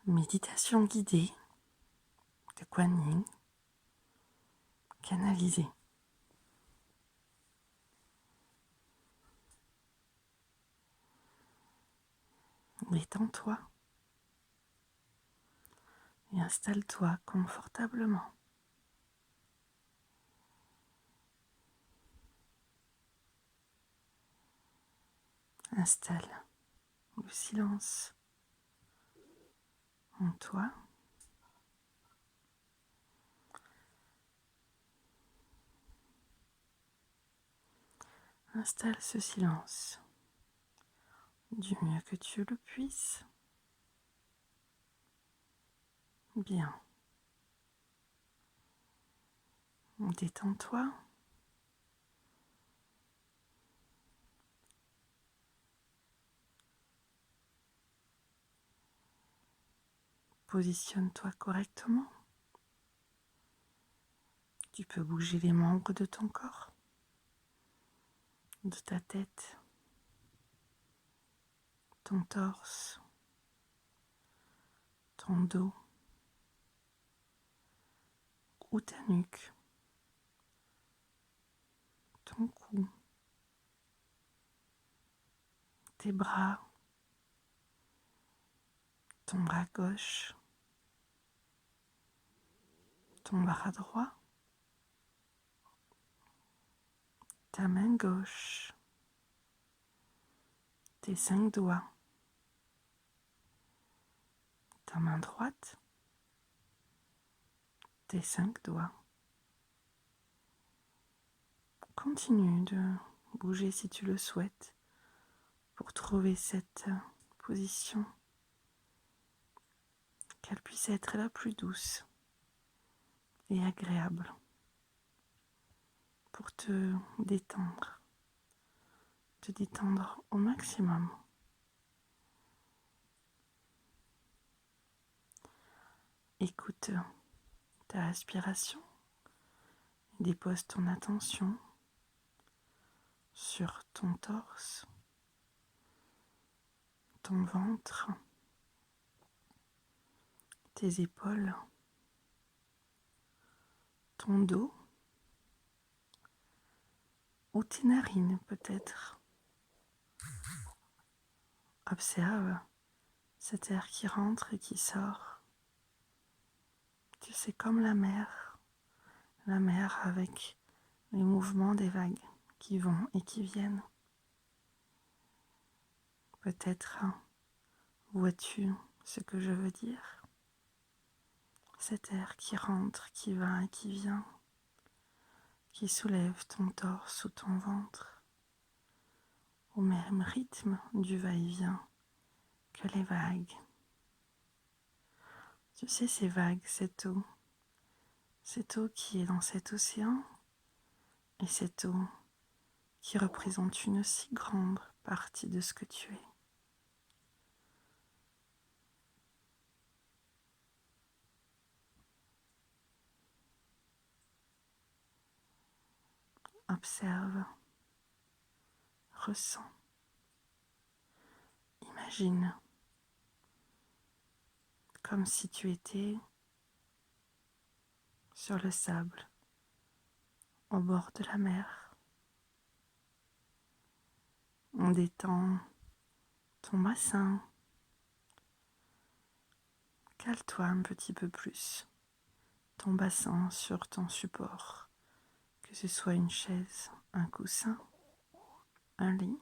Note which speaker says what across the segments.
Speaker 1: Méditation guidée de Kuan Yin, canalisée. Détends-toi et installe-toi confortablement. Installe le silence en toi. Installe ce silence du mieux que tu le puisses. Bien. Détends-toi. Positionne-toi correctement. Tu peux bouger les membres de ton corps, de ta tête, ton torse, ton dos ou ta nuque, ton cou, tes bras, ton bras gauche, ton bras droit, ta main gauche, tes 5 doigts, ta main droite, tes 5 doigts. Continue de bouger si tu le souhaites pour trouver cette position, qu'elle puisse être la plus douce et agréable pour te détendre au maximum. Écoute ta respiration et dépose ton attention sur ton torse, ton ventre, tes épaules, ton dos ou tes narines peut-être. Observe cet air qui rentre et qui sort. Tu sais, comme la mer avec les mouvements des vagues qui vont et qui viennent. Peut-être vois-tu ce que je veux dire? Cet air qui rentre, qui va et qui vient, qui soulève ton torse ou ton ventre, au même rythme du va-et-vient que les vagues. Tu sais, ces vagues, cette eau qui est dans cet océan, et cette eau qui représente une si grande partie de ce que tu es. Observe, ressens, imagine comme si tu étais sur le sable, au bord de la mer. On détend ton bassin. Cale-toi un petit peu plus ton bassin sur ton support, que ce soit une chaise, un coussin, un lit,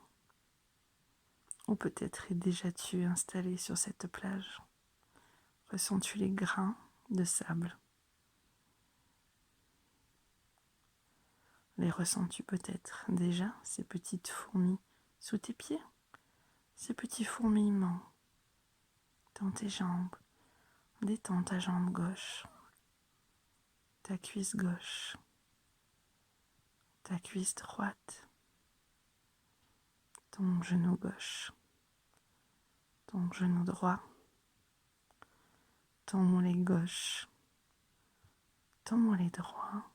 Speaker 1: ou peut-être déjà-tu installé sur cette plage. Ressens-tu les grains de sable? Les ressens-tu peut-être déjà, ces petites fourmis sous tes pieds, ces petits fourmillements dans tes jambes? Détends ta jambe gauche, ta cuisse gauche, ta cuisse droite, ton genou gauche, ton genou droit, ton mollet gauche, ton mollet droit,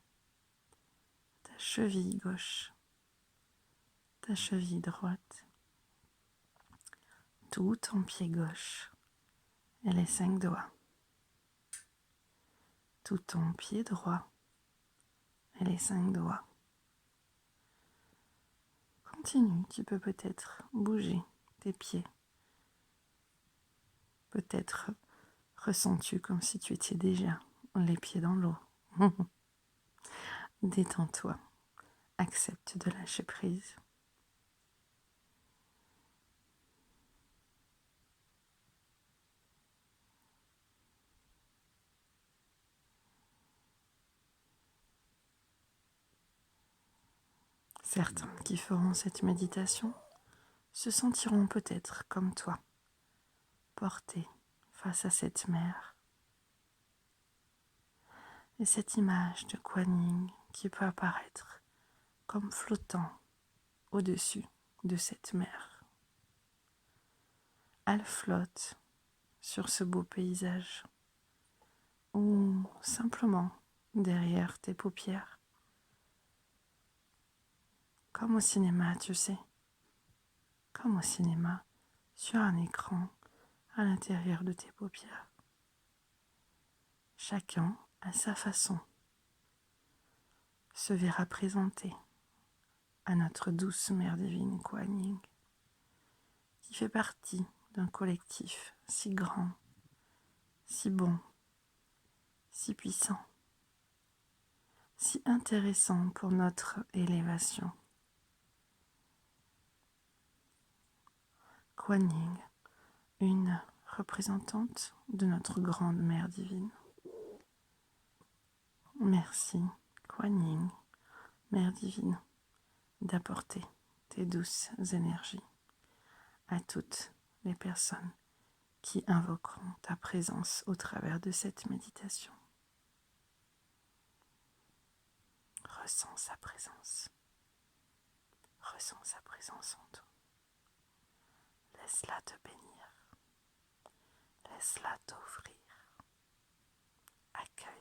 Speaker 1: ta cheville gauche, ta cheville droite, tout ton pied gauche et les 5 doigts. Tout ton pied droit et les 5 doigts. Continue, tu peux peut-être bouger tes pieds. Peut-être ressens-tu comme si tu étais déjà les pieds dans l'eau. Détends-toi, accepte de lâcher prise. Certains qui feront cette méditation se sentiront peut-être comme toi, portés face à cette mer. Et cette image de Kuan Yin qui peut apparaître comme flottant au-dessus de cette mer. Elle flotte sur ce beau paysage ou simplement derrière tes paupières. Comme au cinéma, tu sais. Comme au cinéma, sur un écran à l'intérieur de tes paupières. Chacun, à sa façon, se verra présenté à notre douce Mère divine Kuan Yin, qui fait partie d'un collectif si grand, si bon, si puissant, si intéressant pour notre élévation. Kuan Yin, une représentante de notre grande Mère divine. Merci, Kuan Yin, Mère divine, d'apporter tes douces énergies à toutes les personnes qui invoqueront ta présence au travers de cette méditation. Ressens sa présence. Ressens sa présence en toi. Laisse-la te bénir. Laisse-la t'offrir. Accueille.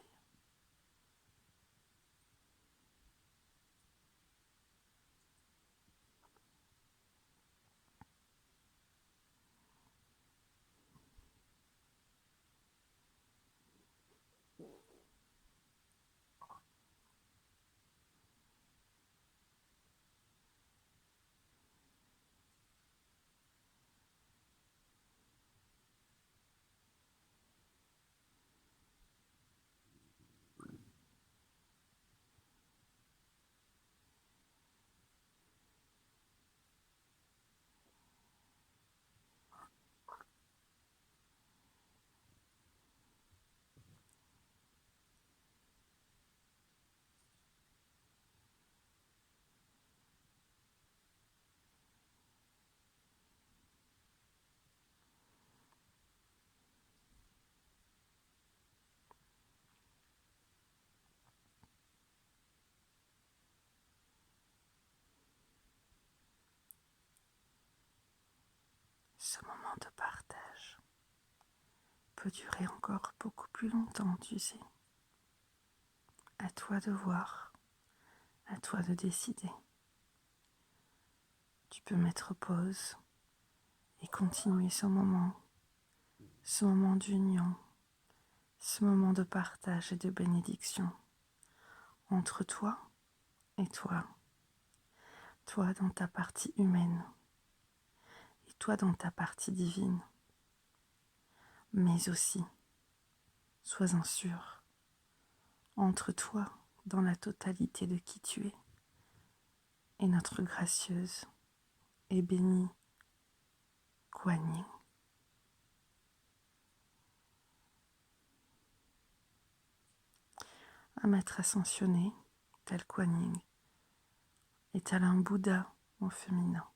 Speaker 1: Ce moment de partage peut durer encore beaucoup plus longtemps, tu sais. À toi de voir, à toi de décider. Tu peux mettre pause et continuer ce moment d'union, ce moment de partage et de bénédiction entre toi et toi, toi dans ta partie humaine et toi dans ta partie divine, mais aussi, sois-en sûr, entre toi dans la totalité de qui tu es et notre gracieuse et bénie Kuan Yin. Un maître ascensionné, tel Kuan Yin, est tel un Bouddha au féminin.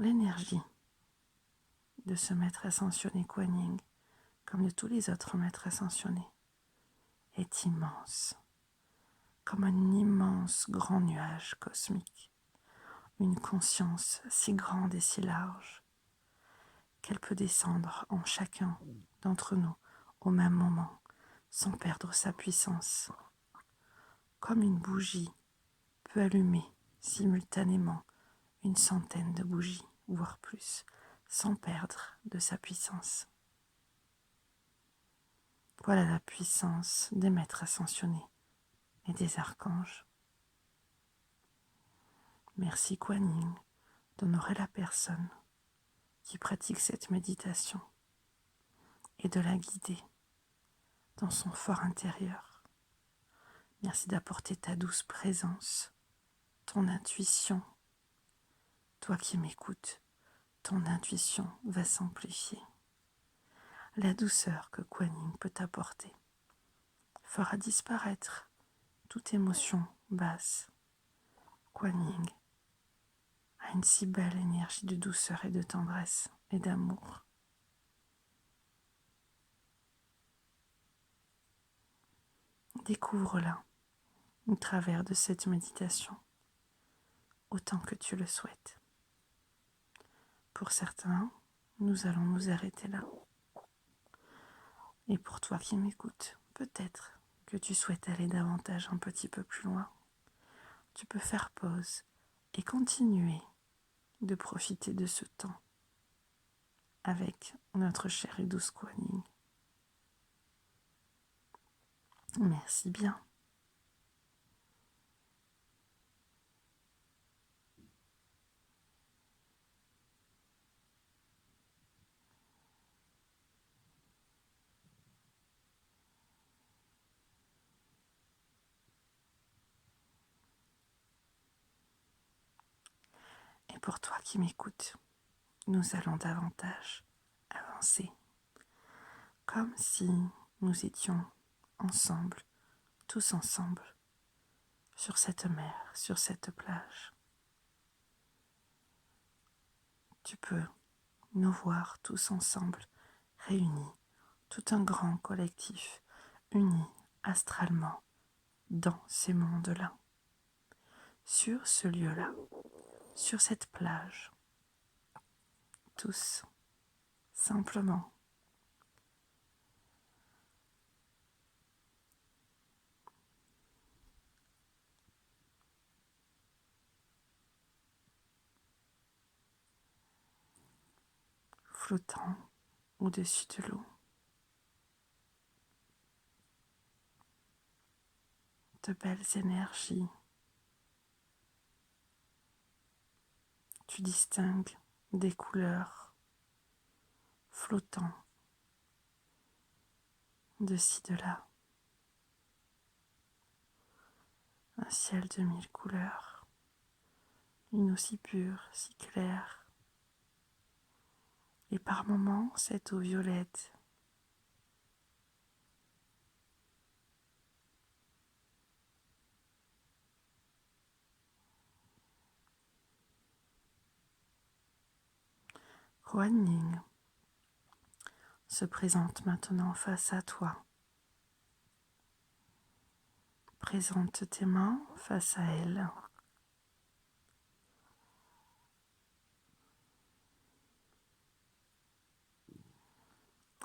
Speaker 1: L'énergie de ce maître ascensionné Kuan Yin, comme de tous les autres maîtres ascensionnés, est immense, comme un immense grand nuage cosmique, une conscience si grande et si large qu'elle peut descendre en chacun d'entre nous au même moment, sans perdre sa puissance, comme une bougie peut allumer simultanément une centaine de bougies, voire plus, sans perdre de sa puissance. Voilà la puissance des maîtres ascensionnés et des archanges. Merci Kuan Yin d'honorer la personne qui pratique cette méditation et de la guider dans son fort intérieur. Merci d'apporter ta douce présence, ton intuition. Toi qui m'écoutes, ton intuition va s'amplifier. La douceur que Kuan Yin peut t'apporter fera disparaître toute émotion basse. Kuan Yin a une si belle énergie de douceur et de tendresse et d'amour. Découvre-la au travers de cette méditation, autant que tu le souhaites. Pour certains, nous allons nous arrêter là. Et pour toi qui m'écoutes, peut-être que tu souhaites aller davantage un petit peu plus loin. Tu peux faire pause et continuer de profiter de ce temps avec notre chère et douce Kuan Yin. Merci bien. Et pour toi qui m'écoutes, nous allons davantage avancer, comme si nous étions ensemble, tous ensemble, sur cette mer, sur cette plage. Tu peux nous voir tous ensemble, réunis, tout un grand collectif, unis astralement dans ces mondes-là, sur ce lieu-là, sur cette plage, tous, simplement. Flottant au-dessus de l'eau. De belles énergies. Tu distingues des couleurs flottant de ci, de là. Un ciel de 1000 couleurs, une aussi pure, si claire. Et par moments, cette eau violette. Kuan Yin se présente maintenant face à toi. Présente tes mains face à elle.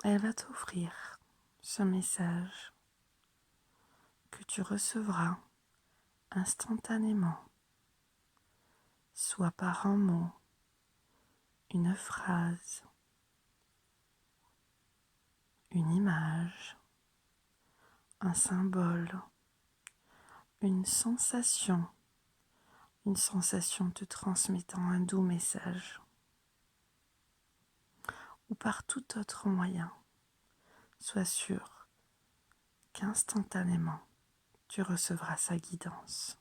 Speaker 1: Elle va t'offrir ce message que tu recevras instantanément, soit par un mot, une phrase, une image, un symbole, une sensation te transmettant un doux message, ou par tout autre moyen. Sois sûr qu'instantanément, tu recevras sa guidance.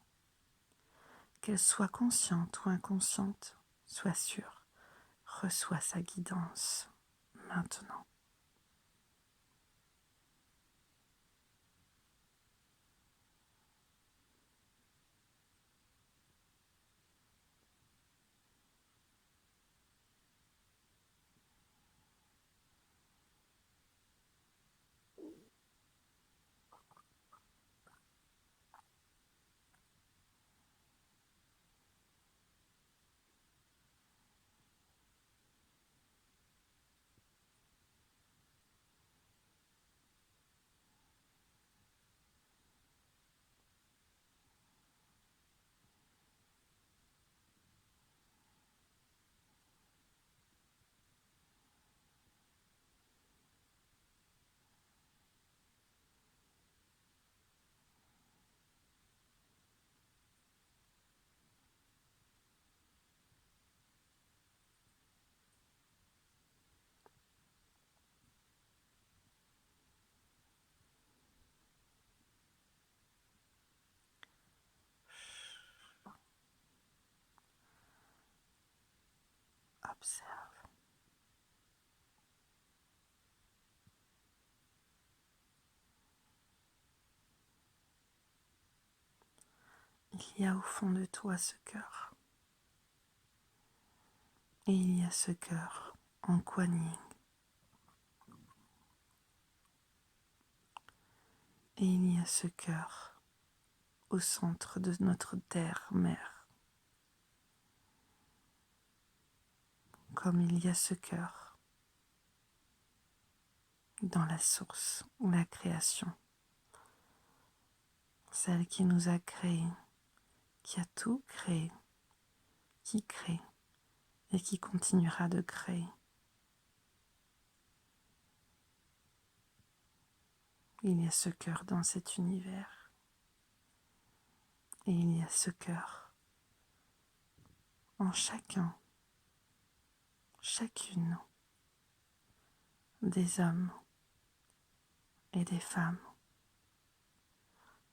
Speaker 1: Qu'elle soit consciente ou inconsciente, sois sûr, reçois sa guidance maintenant. Observe. Il y a au fond de toi ce cœur. Et il y a ce cœur en Kuan Yin. Et il y a ce cœur au centre de notre terre-mère. Comme il y a ce cœur dans la source ou la création. Celle qui nous a créés, qui a tout créé, qui crée et qui continuera de créer. Il y a ce cœur dans cet univers. Et il y a ce cœur en chacun, chacune des hommes et des femmes,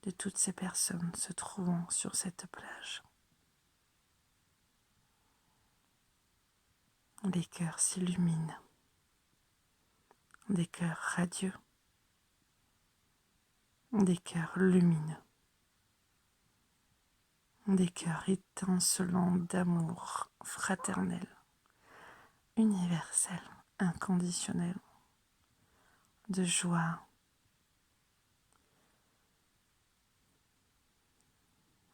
Speaker 1: de toutes ces personnes se trouvant sur cette plage. Des cœurs s'illuminent, des cœurs radieux, des cœurs lumineux, des cœurs étincelants d'amour fraternel, universel, inconditionnel, de joie,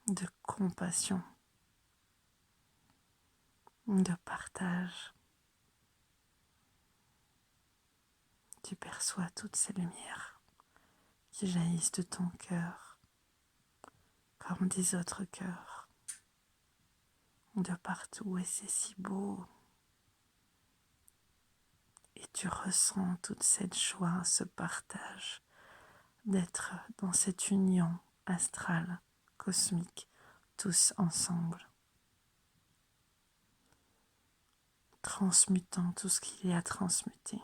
Speaker 1: de compassion, de partage. Tu perçois toutes ces lumières qui jaillissent de ton cœur comme des autres cœurs de partout, et c'est si beau. Et tu ressens toute cette joie, ce partage d'être dans cette union astrale, cosmique, tous ensemble, transmutant tout ce qu'il y a à transmuter.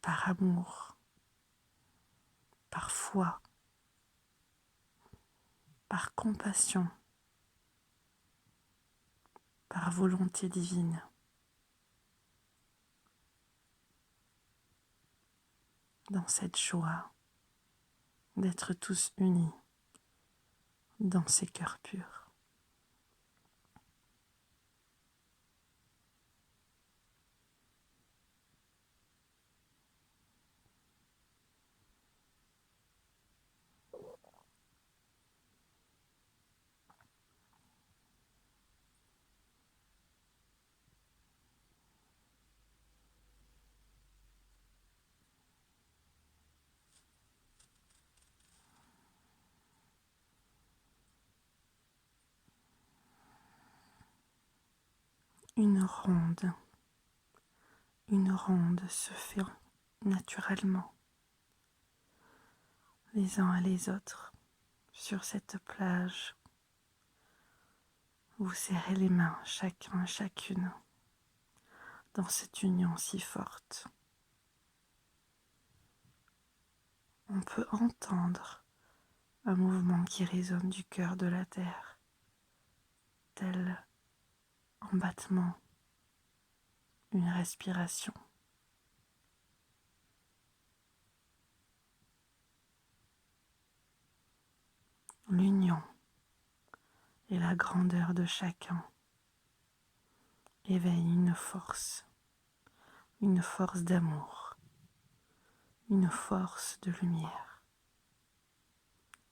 Speaker 1: Par amour, par foi, par compassion, par volonté divine. Dans cette joie d'être tous unis dans ces cœurs purs. Une ronde se fait naturellement, les uns et les autres, sur cette plage. Vous serrez les mains, chacun, chacune, dans cette union si forte. On peut entendre un mouvement qui résonne du cœur de la terre, tel un battement, une respiration. L'union et la grandeur de chacun éveillent une force d'amour, une force de lumière.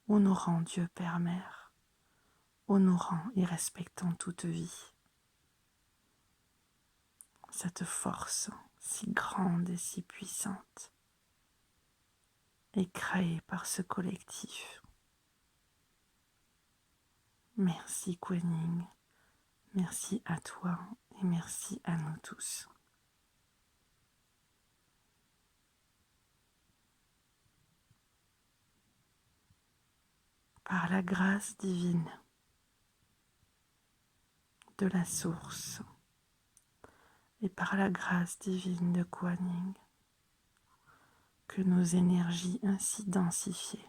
Speaker 1: Honorant Dieu Père Mère, honorant et respectant toute vie. Cette force si grande et si puissante est créée par ce collectif. Merci Kuan Yin, merci à toi et merci à nous tous. Par la grâce divine de la source et par la grâce divine de Kuan Yin, que nos énergies ainsi densifiées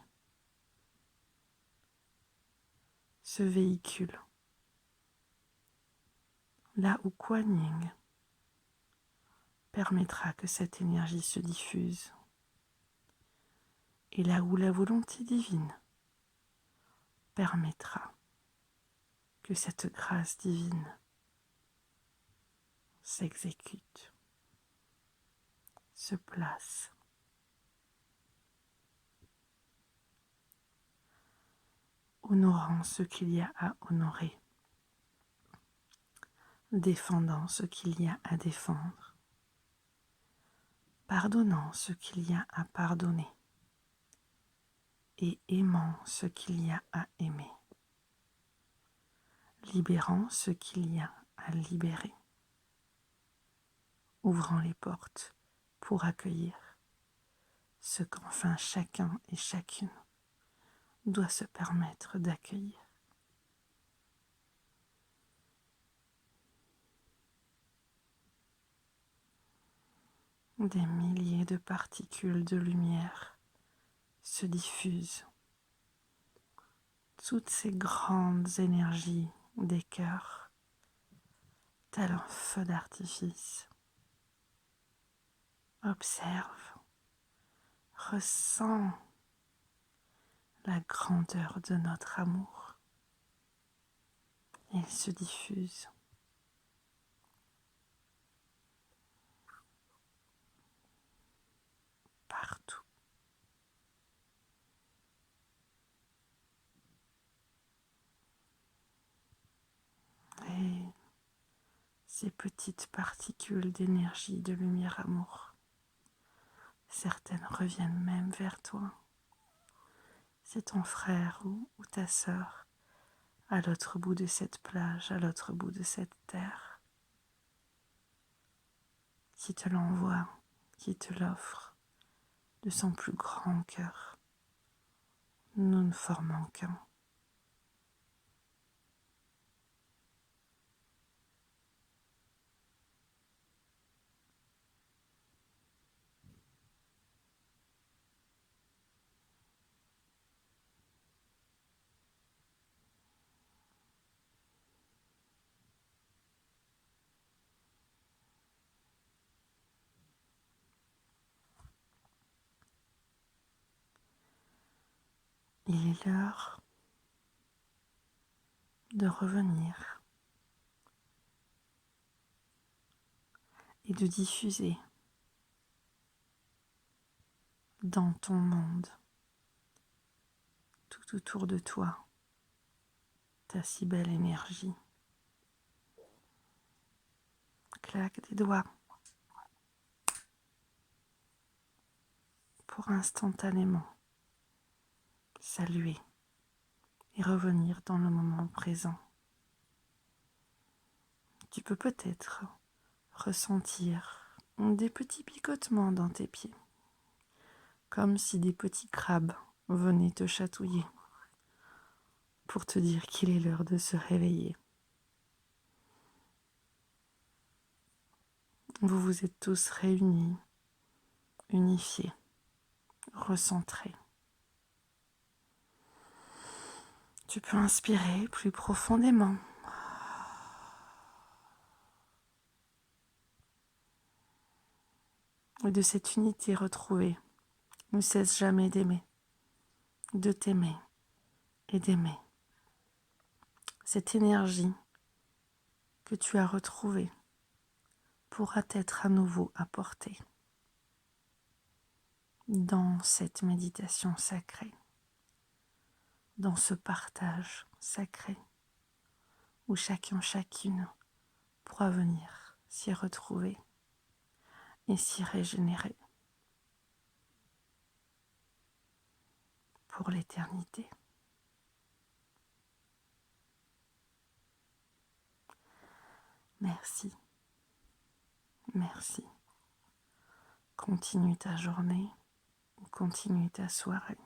Speaker 1: ce véhicule, là où Kuan Yin permettra que cette énergie se diffuse, et là où la volonté divine permettra que cette grâce divine s'exécute, se place. Honorant ce qu'il y a à honorer, défendant ce qu'il y a à défendre, pardonnant ce qu'il y a à pardonner et aimant ce qu'il y a à aimer, libérant ce qu'il y a à libérer, ouvrant les portes pour accueillir ce qu'enfin chacun et chacune doit se permettre d'accueillir. Des milliers de particules de lumière se diffusent. Toutes ces grandes énergies des cœurs, tel un feu d'artifice. Observe, ressens la grandeur de notre amour. Il se diffuse. Partout. Et ces petites particules d'énergie, de lumière, amour, certaines reviennent même vers toi. C'est ton frère ou ta sœur à l'autre bout de cette plage, à l'autre bout de cette terre, qui te l'envoie, qui te l'offre de son plus grand cœur. Nous ne formons qu'un. Il est l'heure de revenir et de diffuser dans ton monde, tout autour de toi, ta si belle énergie. Claque des doigts pour instantanément saluer et revenir dans le moment présent. Tu peux peut-être ressentir des petits picotements dans tes pieds, comme si des petits crabes venaient te chatouiller pour te dire qu'il est l'heure de se réveiller. Vous vous êtes tous réunis, unifiés, recentrés. Tu peux inspirer plus profondément. Et de cette unité retrouvée, ne cesse jamais d'aimer, de t'aimer et d'aimer. Cette énergie que tu as retrouvée pourra être à nouveau apportée dans cette méditation sacrée, dans ce partage sacré où chacun, chacune pourra venir s'y retrouver et s'y régénérer pour l'éternité. Merci, merci. Continue ta journée, continue ta soirée.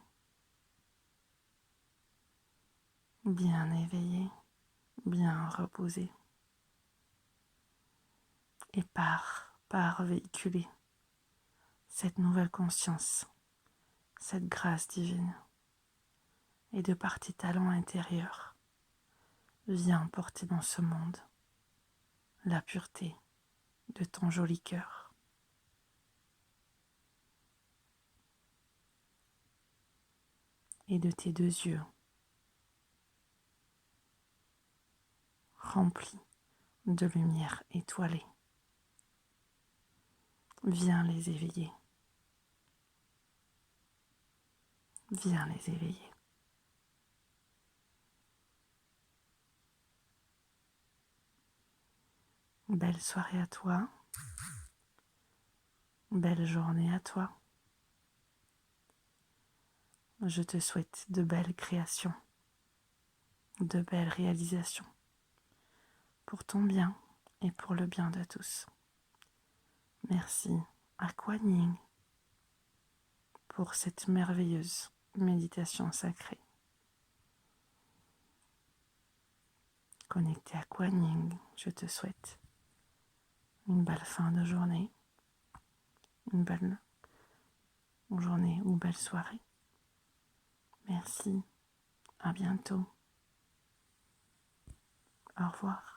Speaker 1: Bien éveillé, bien reposé. Et par véhiculer cette nouvelle conscience, cette grâce divine. Et de par tes talents intérieurs, Viens porter dans ce monde la pureté de ton joli cœur. Et de tes 2 yeux remplis de lumière étoilée. Viens les éveiller. Viens les éveiller. Belle soirée à toi. Belle journée à toi. Je te souhaite de belles créations, de belles réalisations, pour ton bien et pour le bien de tous. Merci à Kuan Yin pour cette merveilleuse méditation sacrée. Connecté à Kuan Yin, je te souhaite une belle fin de journée, une belle journée ou belle soirée. Merci, à bientôt. Au revoir.